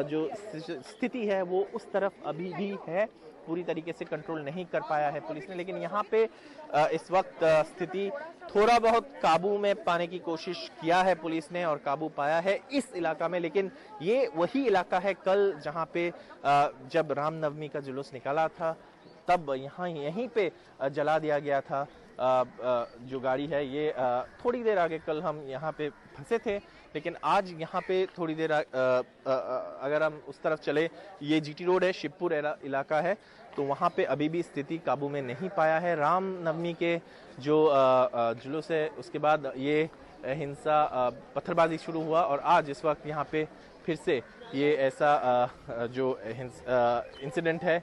जो स्थिति है वो उस तरफ अभी भी है, पूरी तरीके से कंट्रोल नहीं कर पाया है पुलिस ने। लेकिन यहाँ पे इस वक्त स्थिति थोड़ा बहुत काबू में पाने की कोशिश किया है पुलिस ने और काबू पाया है इस इलाका में। लेकिन ये वही इलाका है कल जहाँ पे जब रामनवमी का जुलूस निकाला था तब यहीं पे जला दिया गया था जो गाड़ी है। ये थोड़ी देर आगे कल हम यहाँ पे फंसे थे, लेकिन आज यहाँ पे थोड़ी देर अगर हम उस तरफ चले, ये जीटी रोड है, शिवपुर इलाका है, तो वहाँ पे अभी भी स्थिति काबू में नहीं पाया है। रामनवमी के जो जुलूस है उसके बाद ये हिंसा पत्थरबाजी शुरू हुआ और आज इस वक्त यहाँ पे फिर से ये ऐसा जो इंसिडेंट है।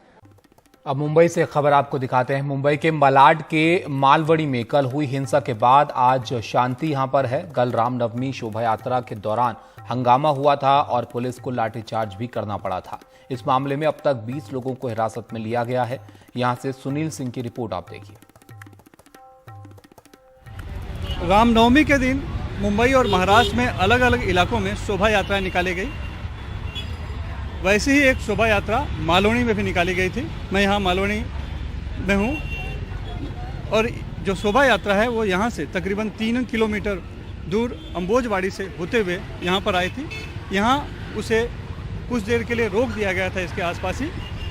अब मुंबई से खबर आपको दिखाते हैं। मुंबई के मलाड के मालवड़ी में कल हुई हिंसा के बाद आज शांति यहां पर है। कल रामनवमी शोभा यात्रा के दौरान हंगामा हुआ था और पुलिस को लाठीचार्ज भी करना पड़ा था। इस मामले में अब तक 20 लोगों को हिरासत में लिया गया है। यहां से सुनील सिंह की रिपोर्ट आप देखिए। रामनवमी के दिन मुंबई और महाराष्ट्र में अलग अलग इलाकों में शोभा यात्राएं निकाली गई। वैसे ही एक शोभा यात्रा मालवणी में भी निकाली गई थी। मैं यहाँ मालवणी में हूँ और जो शोभा यात्रा है वो यहाँ से तकरीबन 3 किलोमीटर दूर अंबोजवाड़ी से होते हुए यहाँ पर आई थी। यहाँ उसे कुछ देर के लिए रोक दिया गया था इसके आसपास ही,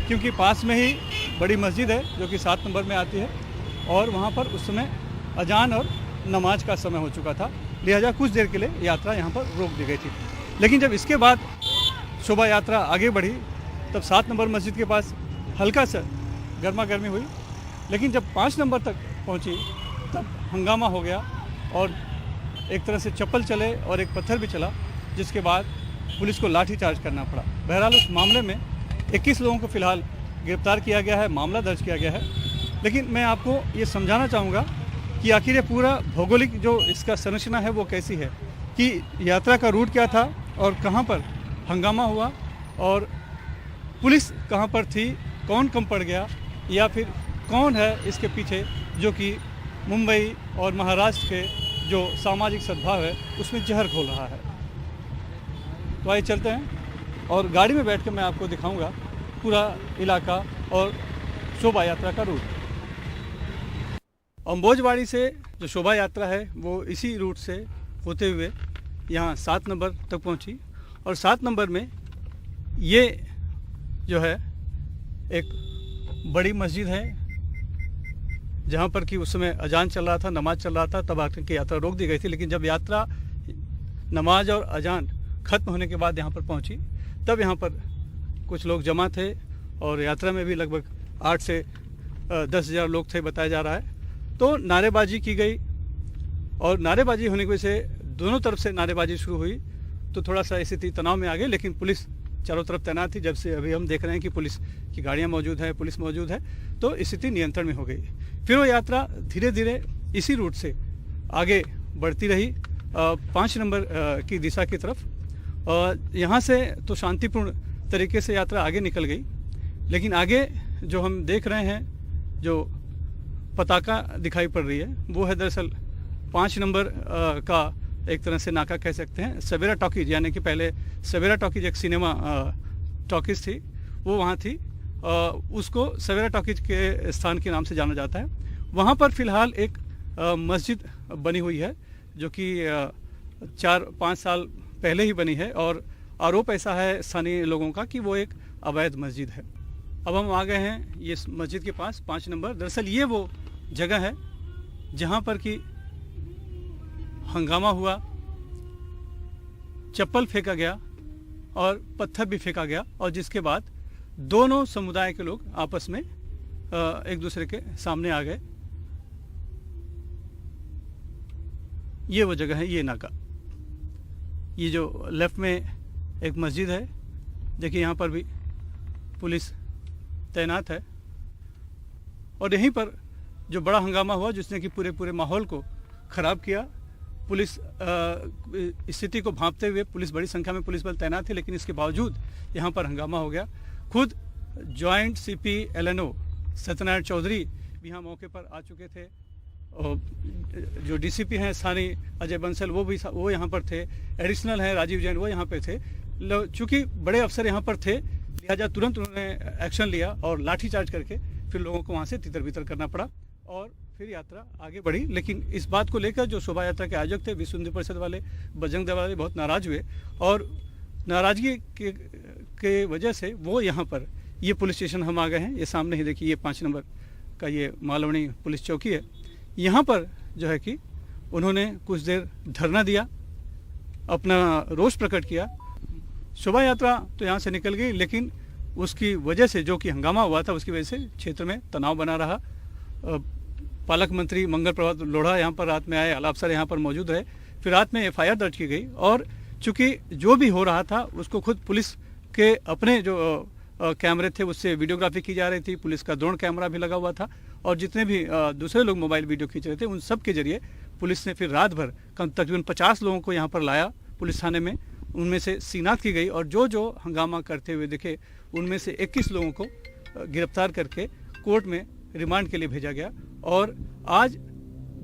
क्योंकि पास में ही बड़ी मस्जिद है जो कि 7 नंबर में आती है और वहाँ पर उस समय अजान और नमाज का समय हो चुका था, लिहाजा कुछ देर के लिए यात्रा यहाँ पर रोक दी गई थी। लेकिन जब इसके बाद शोभा यात्रा आगे बढ़ी तब 7 नंबर मस्जिद के पास हल्का सा गर्मा गर्मी हुई, लेकिन जब 5 नंबर तक पहुंची तब हंगामा हो गया और एक तरह से चप्पल चले और एक पत्थर भी चला, जिसके बाद पुलिस को लाठीचार्ज करना पड़ा। बहरहाल उस मामले में 21 लोगों को फिलहाल गिरफ्तार किया गया है, मामला दर्ज किया गया है। लेकिन मैं आपको ये समझाना चाहूँगा कि आखिर ये पूरा भौगोलिक जो इसका संरचना है वो कैसी है, कि यात्रा का रूट क्या था और कहाँ पर हंगामा हुआ और पुलिस कहाँ पर थी, कौन कम पड़ गया, या फिर कौन है इसके पीछे जो कि मुंबई और महाराष्ट्र के जो सामाजिक सद्भाव है उसमें जहर घोल रहा है। तो आइए चलते हैं और गाड़ी में बैठ कर मैं आपको दिखाऊंगा पूरा इलाका और शोभा यात्रा का रूट। अंबोजवाड़ी से जो शोभा यात्रा है वो इसी रूट से होते हुए यहाँ 7 नंबर तक पहुँची और 7 नंबर में ये जो है एक बड़ी मस्जिद है जहाँ पर कि उस समय अजान चल रहा था, नमाज चल रहा था, तब आकर की यात्रा रोक दी गई थी। लेकिन जब यात्रा नमाज और अजान ख़त्म होने के बाद यहाँ पर पहुँची तब यहाँ पर कुछ लोग जमा थे और यात्रा में भी लगभग 8 से 10,000 लोग थे बताया जा रहा है। तो नारेबाजी की गई और नारेबाजी होने की वजह से दोनों तरफ से नारेबाजी शुरू हुई, तो थोड़ा सा स्थिति तनाव में आ गई। लेकिन पुलिस चारों तरफ तैनात थी। जब से अभी हम देख रहे हैं कि पुलिस की गाड़ियां मौजूद है, पुलिस मौजूद है, तो स्थिति नियंत्रण में हो गई। फिर वो यात्रा धीरे धीरे इसी रूट से आगे बढ़ती रही 5 नंबर की दिशा की तरफ। यहाँ से तो शांतिपूर्ण तरीके से यात्रा आगे निकल गई, लेकिन आगे जो हम देख रहे हैं जो पताका दिखाई पड़ रही है वो है दरअसल 5 नंबर का एक तरह से नाका कह सकते हैं। सवेरा टॉकीज, यानी कि पहले सवेरा टॉकीज एक सिनेमा टॉकीज थी, वो वहाँ थी, उसको सवेरा टॉकीज के स्थान के नाम से जाना जाता है। वहाँ पर फिलहाल एक मस्जिद बनी हुई है जो कि 4-5 साल पहले ही बनी है, और आरोप ऐसा है स्थानीय लोगों का कि वो एक अवैध मस्जिद है। अब हम आ गए हैं ये मस्जिद के पास 5 नंबर। दरअसल ये वो जगह है जहाँ पर कि हंगामा हुआ, चप्पल फेंका गया और पत्थर भी फेंका गया, और जिसके बाद दोनों समुदाय के लोग आपस में एक दूसरे के सामने आ गए। ये वो जगह है, ये नाका। ये जो लेफ्ट में एक मस्जिद है, देखिए यहाँ पर भी पुलिस तैनात है, और यहीं पर जो बड़ा हंगामा हुआ जिसने कि पूरे माहौल को ख़राब किया। पुलिस स्थिति को भांपते हुए पुलिस, बड़ी संख्या में पुलिस बल तैनात थे, लेकिन इसके बावजूद यहाँ पर हंगामा हो गया। खुद joint CP LNO Satyanarayan Chaudhary भी यहाँ मौके पर आ चुके थे, और जो DCP हैं स्थानीय अजय बंसल वो यहाँ पर थे, एडिशनल हैं राजीव जैन वो यहाँ पे थे। चूँकि बड़े अफसर यहाँ पर थे, लिहाजा तुरंत उन्होंने एक्शन लिया और लाठीचार्ज करके फिर लोगों को वहाँ से तितर बितर करना पड़ा, और फिर यात्रा आगे बढ़ी। लेकिन इस बात को लेकर जो शोभा यात्रा के आयोजक थे, विश्व हिंदू परिषद वाले, बजरंग दल वाले, बहुत नाराज हुए, और नाराजगी के वजह से वो यहाँ पर ये पुलिस स्टेशन हम आ गए हैं। ये सामने ही देखिए, ये 5 नंबर का ये मालवनी पुलिस चौकी है। यहाँ पर जो है कि उन्होंने कुछ देर धरना दिया, अपना रोष प्रकट किया। शोभा यात्रा तो यहाँ से निकल गई, लेकिन उसकी वजह से जो कि हंगामा हुआ था, उसकी वजह से क्षेत्र में तनाव बना रहा। पालक मंत्री मंगल प्रभात लोढ़ा यहाँ पर रात में आए, आला अफसर यहाँ पर मौजूद रहे, फिर रात में FIR दर्ज की गई, और चूँकि जो भी हो रहा था उसको खुद पुलिस के अपने जो कैमरे थे उससे वीडियोग्राफी की जा रही थी। पुलिस का ड्रोन कैमरा भी लगा हुआ था, और जितने भी दूसरे लोग मोबाइल वीडियो खींच रहे थे उन सब के जरिए पुलिस ने फिर रात भर तकरीबन 50 लोगों को यहाँ पर लाया पुलिस थाने में। उनमें से सीनात की गई, और जो हंगामा करते हुए दिखे उनमें से 21 लोगों को गिरफ्तार करके कोर्ट में रिमांड के लिए भेजा गया। और आज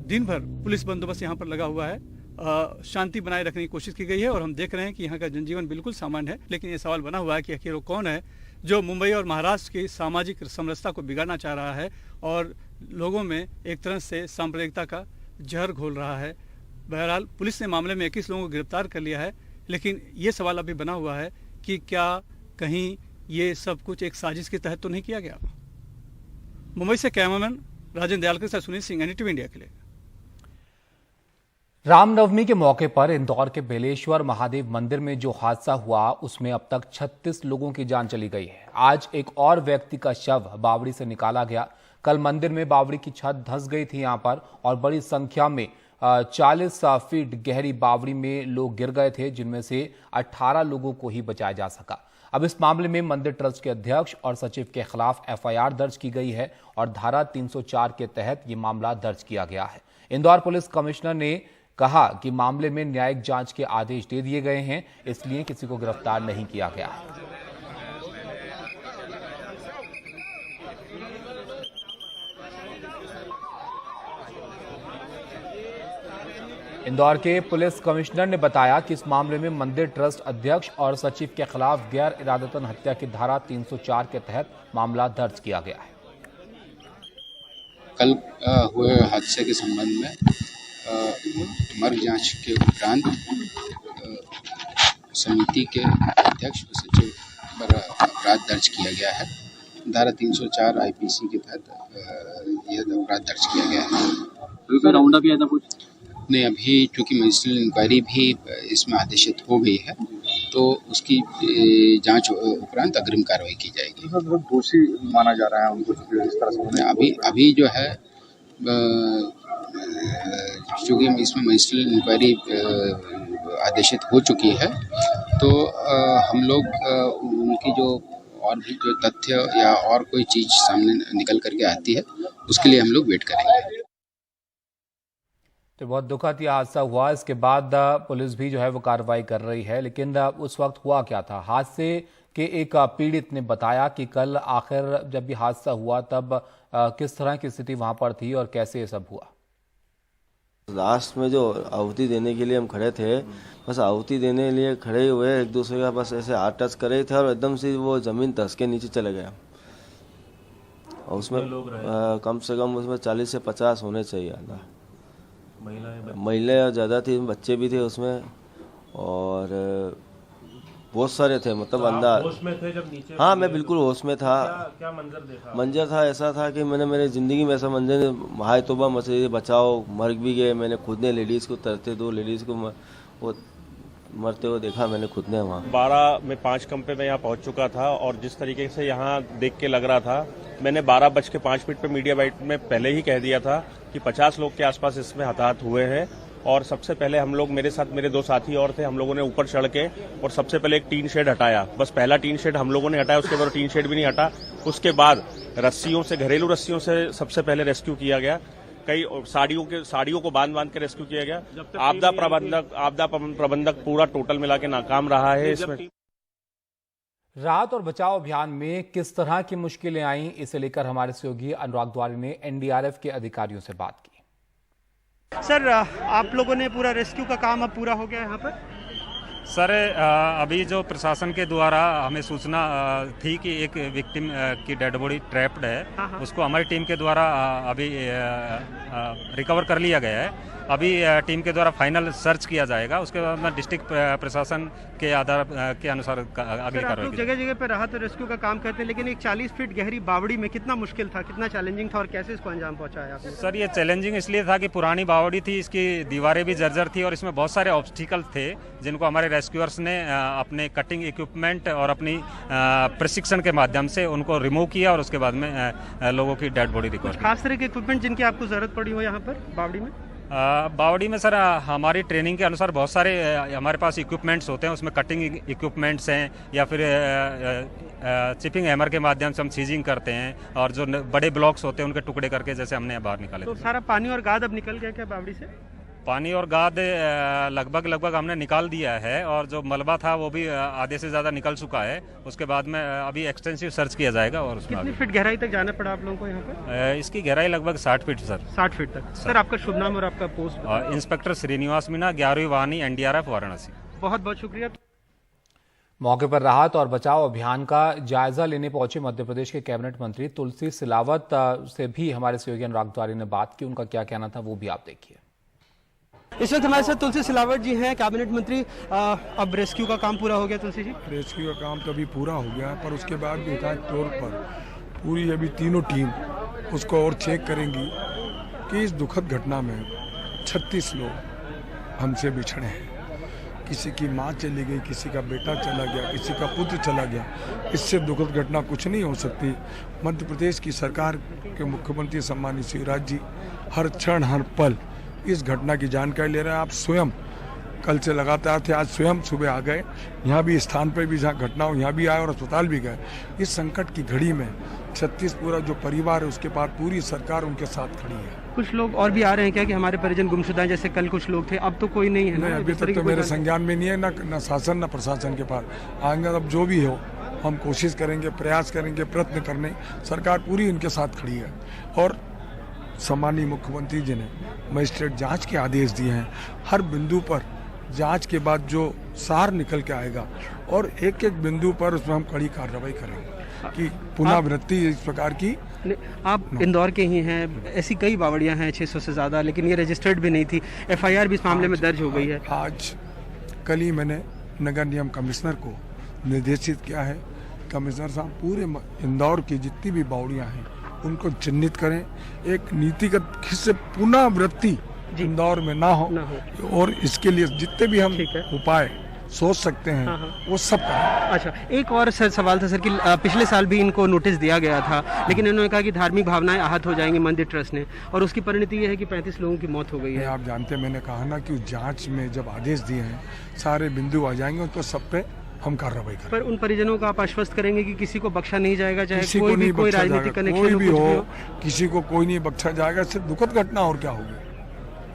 दिन भर पुलिस बंदोबस्त यहाँ पर लगा हुआ है, शांति बनाए रखने की कोशिश की गई है, और हम देख रहे हैं कि यहाँ का जनजीवन बिल्कुल सामान्य है। लेकिन ये सवाल बना हुआ है कि आखिर वो कौन है जो मुंबई और महाराष्ट्र की सामाजिक समरसता को बिगाड़ना चाह रहा है और लोगों में एक तरह से सांप्रदायिकता का जहर घोल रहा है। बहरहाल पुलिस ने मामले में 21 लोगों को गिरफ्तार कर लिया है, लेकिन ये सवाल अभी बना हुआ है कि क्या कहीं ये सब कुछ एक साजिश के तहत तो नहीं किया गया। मुंबई से कैमरामैन राजेंद्र दयाल के साथ सुनील सिंह, NDTV इंडिया के लिए। रामनवमी के मौके पर इंदौर के बेलेश्वर महादेव मंदिर में जो हादसा हुआ उसमें अब तक 36 लोगों की जान चली गई है। आज एक और व्यक्ति का शव बावड़ी से निकाला गया। कल मंदिर में बावड़ी की छत धंस गई थी यहां पर, और बड़ी संख्या में 40 फीट गहरी बावड़ी में लोग गिर गए थे, जिनमें से 18 लोगों को ही बचाया जा सका। अब इस मामले में मंदिर ट्रस्ट के अध्यक्ष और सचिव के खिलाफ FIR दर्ज की गई है, और धारा 304 के तहत ये मामला दर्ज किया गया है। इंदौर पुलिस कमिश्नर ने कहा कि मामले में न्यायिक जांच के आदेश दे दिए गए हैं, इसलिए किसी को गिरफ्तार नहीं किया गया है। इंदौर के पुलिस कमिश्नर ने बताया कि इस मामले में मंदिर ट्रस्ट अध्यक्ष और सचिव के खिलाफ गैर इरादतन हत्या की धारा 304 के तहत मामला दर्ज किया गया है। कल हुए हादसे के संबंध में मर्ग जांच के उपरांत समिति के अध्यक्ष और सचिव पर अपराध दर्ज किया गया है। धारा 304 IPC के तहत यह अपराध दर्ज किया गया है। राउंड अप था कुछ नहीं, अभी चूंकि मजिस्ट्रेट इंक्वायरी भी इसमें आदेशित हो गई है, तो उसकी जांच उपरांत अग्रिम कार्रवाई की जाएगी। दोषी माना जा रहा है उनको, इस तरह से अभी जो है चूंकि इसमें मजिस्ट्रेट इंक्वायरी आदेशित हो चुकी है, तो हम लोग उनकी जो और भी जो तथ्य या और कोई चीज सामने निकल करके आती है उसके लिए हम लोग वेट करेंगे। तो बहुत दुखद यह हादसा हुआ, इसके बाद पुलिस भी जो है वो कार्रवाई कर रही है। लेकिन उस वक्त हुआ क्या था? हादसे के एक पीड़ित ने बताया कि कल आखिर जब ये हादसा हुआ तब किस तरह की स्थिति वहां पर थी और कैसे ये सब हुआ। लास्ट में जो आहुति देने के लिए हम खड़े थे, बस आहुति देने के लिए खड़े हुए, एक दूसरे का बस ऐसे हाथ टच करे थे और एकदम से वो जमीन धंस के नीचे चले गया। और उसमें कम से कम उसमें 40 से 50 होने चाहिए। महिलाएं ज़्यादा थी, बच्चे भी थे उसमें और बहुत सारे थे, मतलब अंदाज। होश में थे जब नीचे? हाँ, मैं बिल्कुल होश में था। क्या मंजर देखा? मंजर था ऐसा था कि मैंने मेरी ज़िंदगी में ऐसा मंजर, हाय तौबा मचे, बचाओ, मर भी गए। मैंने खुद ने लेडीज़ को तरते, 2 लेडीज़ को वो मरते हुए देखा मैंने खुद ने वहाँ। 12 में 5 कम पे मैं यहाँ पहुँच चुका था और जिस तरीके से यहाँ देख के लग रहा था, मैंने 12:05 पे मीडिया बाइट में पहले ही कह दिया था कि 50 लोग के आसपास इसमें हताहत हुए हैं। और सबसे पहले हम लोग, मेरे साथ मेरे 2 साथी और थे, हम लोगों ने ऊपर चढ़ के और सबसे पहले एक टीन शेड हटाया। बस पहला टीन शेड हम लोगों ने हटाया, उसके बाद टीन शेड भी नहीं हटा। उसके बाद रस्सियों से, घरेलू रस्सियों से सबसे पहले रेस्क्यू किया गया। कई साड़ियों को बांध के रेस्क्यू किया गया। आपदा प्रबंधक पूरा टोटल मिला के नाकाम रहा है इसमें। राहत और बचाव अभियान में किस तरह की मुश्किलें आई, इसे लेकर हमारे सहयोगी अनुराग द्वारी ने एनडीआरएफ के अधिकारियों से बात की। सर, आप लोगों ने पूरा रेस्क्यू का काम अब पूरा हो गया यहाँ पर? सर, अभी जो प्रशासन के द्वारा हमें सूचना थी कि एक विक्टिम की डेड बॉडी ट्रैप्ड है, उसको हमारी टीम के द्वारा अभी रिकवर कर लिया गया है। अभी टीम के द्वारा फाइनल सर्च किया जाएगा, उसके बाद में डिस्ट्रिक्ट प्रशासन के आधार के अनुसार अगली कार्रवाई। जगह जगह पर राहत और रेस्क्यू का काम करते हैं, लेकिन एक 40 फीट गहरी बावड़ी में कितना मुश्किल था, कितना चैलेंजिंग था और कैसे इसको अंजाम पहुंचाया आपने? सर, ये चैलेंजिंग इसलिए था कि पुरानी बावड़ी थी, इसकी दीवारें भी जर्जर थी और इसमें बहुत सारे ऑब्स्टिकल थे जिनको हमारे रेस्क्यूअर्स ने अपने कटिंग इक्विपमेंट और अपनी प्रशिक्षण के माध्यम से उनको रिमूव किया और उसके बाद में लोगों की डेड बॉडी रिकवर। खास तरह के इक्विपमेंट जिनकी आपको जरूरत पड़ी हो यहाँ पर बावड़ी में? बावड़ी में सर, हमारी ट्रेनिंग के अनुसार बहुत सारे हमारे पास इक्विपमेंट्स होते हैं, उसमें कटिंग इक्विपमेंट्स हैं या फिर चिपिंग हैमर के माध्यम से हम सीजिंग करते हैं और जो बड़े ब्लॉक्स होते हैं उनके टुकड़े करके जैसे हमने बाहर निकाले। तो सारा पानी और गाद अब निकल गया क्या बावड़ी से? पानी और गाद लगभग हमने निकाल दिया है और जो मलबा था वो भी आधे से ज़्यादा निकल चुका है। उसके बाद में अभी एक्सटेंसिव सर्च किया जाएगा। और कितनी फीट गहराई तक जाना पड़ा आप लोगों को यहाँ पर? इसकी गहराई लगभग 60 फीट सर। 60 फीट तक। सर, आपका शुभ नाम और आपका पोस्ट? इंस्पेक्टर श्रीनिवास मीना, 11वीं वाहिनी, एनडीआरएफ, वाराणसी। बहुत बहुत शुक्रिया। मौके पर राहत और बचाव अभियान का जायजा लेने पहुंचे मध्य प्रदेश के कैबिनेट मंत्री तुलसी सिलावत से भी हमारे सहयोगी अनुराग द्वारी ने बात की। उनका क्या कहना था वो भी आप देखिए। इस वक्त हमारे साथ तुलसी सिलावट जी हैं, कैबिनेट मंत्री। अब रेस्क्यू का काम पूरा हो गया तुलसी जी? रेस्क्यू का काम तो अभी पूरा हो गया, पर उसके बाद एकाएक तौर पर पूरी अभी तीनों टीम उसको और चेक करेंगी कि इस दुखद घटना में 36 लोग हमसे बिछड़े हैं। किसी की माँ चली गई, किसी का बेटा चला गया, किसी का पुत्र चला गया। इससे दुखद घटना कुछ नहीं हो सकती। मध्य प्रदेश की सरकार के मुख्यमंत्री सम्मानित शिवराज जी हर क्षण हर पल इस घटना की जानकारी ले रहे हैं। आप स्वयं कल से लगातार थे, आज स्वयं सुबह आ गए, यहाँ भी स्थान पर भी जहाँ घटना हो यहाँ भी आए और अस्पताल भी गए। इस संकट की घड़ी में 36 पूरा जो परिवार है उसके बाद पूरी सरकार उनके साथ खड़ी है। कुछ लोग और भी आ रहे हैं क्या कि हमारे परिजन गुमशुदा हैं, जैसे कल कुछ लोग थे, अब तो कोई नहीं है? नहीं, अभी तक तो मेरे संज्ञान में नहीं है, ना शासन ना प्रशासन के पास आएंगे। अब जो भी हो हम कोशिश करेंगे, प्रयास करेंगे, प्रयत्न करने, सरकार पूरी इनके साथ खड़ी है। और सम्मानीय मुख्यमंत्री जी ने मजिस्ट्रेट जांच के आदेश दिए हैं। हर बिंदु पर जांच के बाद जो सार निकल के आएगा और एक एक बिंदु पर उसमें हम कड़ी कार्रवाई करेंगे कि पुनरावृत्ति इस प्रकार की। आप इंदौर के ही हैं, ऐसी कई बावड़ियां हैं 600 से ज़्यादा, लेकिन ये रजिस्टर्ड भी नहीं थी। FIR भी इस मामले में दर्ज हो गई है। आज कल ही मैंने नगर निगम कमिश्नर को निर्देशित किया है, कमिश्नर साहब पूरे इंदौर की जितनी भी बावड़ियां हैं उनको चिन्हित करें, एक नीतिगत से पुनरावृत्ति इंदौर में ना हो और इसके लिए जितने भी हम उपाय सोच सकते हैं वो सब करें। अच्छा, एक और सवाल था सर कि पिछले साल भी इनको नोटिस दिया गया था, लेकिन इन्होंने कहा कि धार्मिक भावनाएं आहत हो जाएंगी मंदिर ट्रस्ट ने, और उसकी परिणति ये है कि 35 लोगों की मौत हो गई है। आप जानते हैं, मैंने कहा ना कि जांच में जब आदेश दिए हैं सारे बिंदु आ जाएंगे तो सब पे हम कार्रवाई करें। पर उन परिजनों को आप आश्वस्त करेंगे कि किसी को बख्शा नहीं जाएगा, चाहे कोई भी कोई राजनीतिक कनेक्शन कोई भी हो, किसी को कोई नहीं बख्शा जाएगा। सिर्फ दुखद घटना और क्या होगी।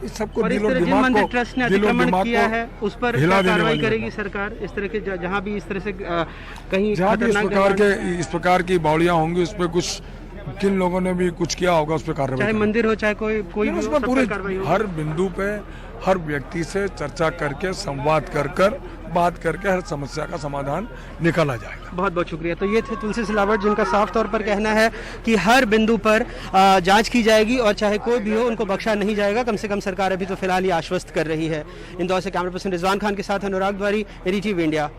इस सबको मंदिर ट्रस्ट ने अतिक्रमण किया है उस पर कार्रवाई करेगी सरकार। इस तरह के जहाँ भी इस तरह से कहीं इस प्रकार की बावड़ियां होंगी उस पर कुछ किन लोगों ने भी कुछ किया होगा उस पर कार्रवाई चाहे करेंगे। मंदिर हो चाहे कोई भी उस हो, पर सब पूरे पर कार्रवाई होगी। हर बिंदु पे हर व्यक्ति से चर्चा करके संवाद कर बात करके हर समस्या का समाधान निकाला जाएगा। बहुत बहुत शुक्रिया। तो ये थे तुलसी सिलावट, जिनका साफ तौर पर कहना है कि हर बिंदु पर जांच की जाएगी और चाहे कोई भी हो उनको बख्शा नहीं जाएगा। कम से कम सरकार अभी तो फिलहाल ये आश्वस्त कर रही है। इंदौर से कैमरा पर्सन रिजवान खान के साथ अनुराग द्वारी, एडीटीवी इंडिया।